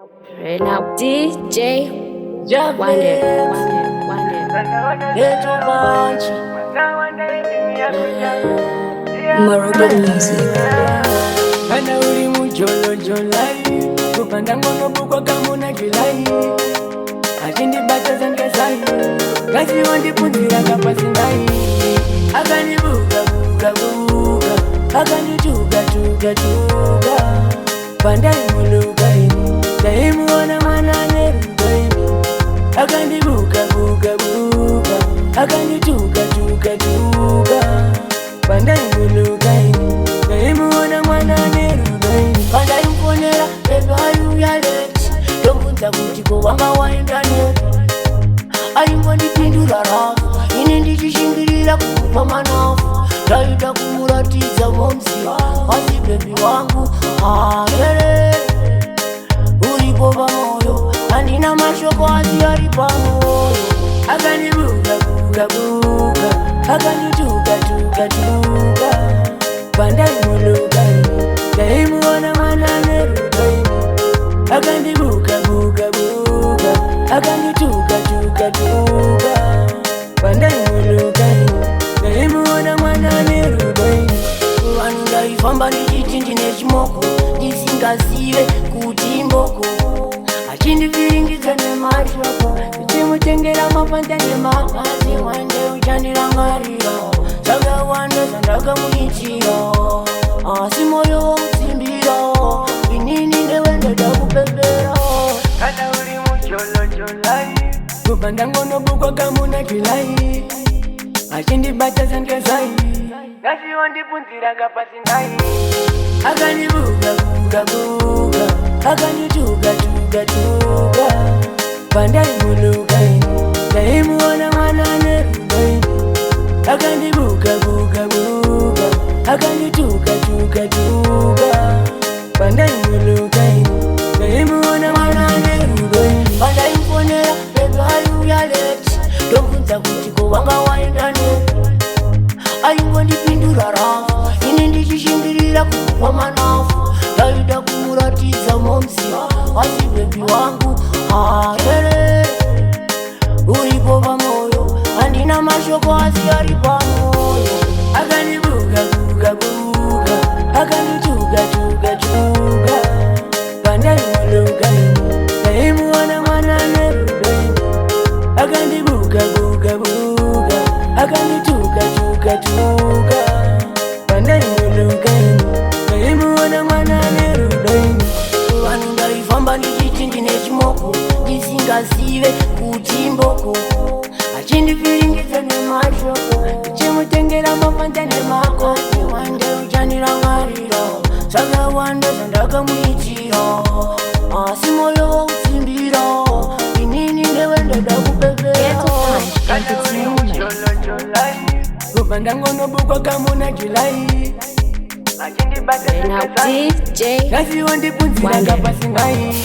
Right now, DJ Wonder. Morocco music. Ana uri mujolo jolai, kupanda ngono bukwa kamuna julai. Ajindi bata zange sai, kazi wandi punzira kapasi nai. Akani buka buka buka, akani tuga tuga tuga. Pandai mulukai, daimu wana manane rubaini. Akani buka buka buka, akani tuga tuga tuga. Pandai mulukai, daimu wana manane rubaini. Pandai mponera, eba ayu ya leti. Tokunza kutiko wanga wa internet. Aingwa ndipindura rafu, ini ndichishingirira kukupa manafu. Taita kumuratiza momsi, wasi baby wangu yere. Uripo pamoyo, andina mashoko asiyari pamoyo. Akani buka buka buka, akani tuga tuga tuga. Pandai mulukai, daimu wana manane rubaini. Akani buka buka buka, akani tuga tuga tuga. Pandai mulukai, daimu wana manane rubaini. Wanga ifamba nichiti ndine chimoko, ndisingazive kuti imboko. Achindiviringiza nemashoko, ndichimutengera mapanda nemakazi. Wande uchandirangarira, saka wanda zandakamuitira. Asi moyo utsimbira, inini ndewenda dakupembera. Kana uri mujolo jolai, kupanda ngono bukwa kamuna julai. Achindibata zange zai, kazi wandipunzira kapasi ndai. Akani buka buka buka, akani tuga tuga tuga. Pandai mulukai, daimu wana manane rubaini. Akani buka buka buka, akani tuga tuga tuga. Pandai mulukai, daimu wana manane rubaini. Pandai mponera, eba ayu ya leti. Tokunza kutiko wanga wa internet. Aingwa ndipindura rafu, ini ndichishingirira kukupa manafu. Taita kumuratiza momsi, wasi baby wangu yere. Uripo pamoyo, andina mashoko asiyari pamoyo. Akani buka buka buka, akani tuga tuga tuga. Pandai mulukai, daimu wana manane rubaini. Akani buka buka buka, akani tuga tuga tuga. Pandai mulukai, daimu wana manane rubaini. Vanhu ngaifamba ndichiti ndine chimoko, ndisingazive kuti imboko. Achindiviringidza nemashoko, ndichimutengera mapanda nemakosi. Wande uchandirangarira, saka wanda zandakamuitira. Asi moyo wautsimbira, inini ndewenda dakupembera. Kupanda ngono bukwa kamuna julai. Right now, DJ Kazi wandipunzira kapasi ngai.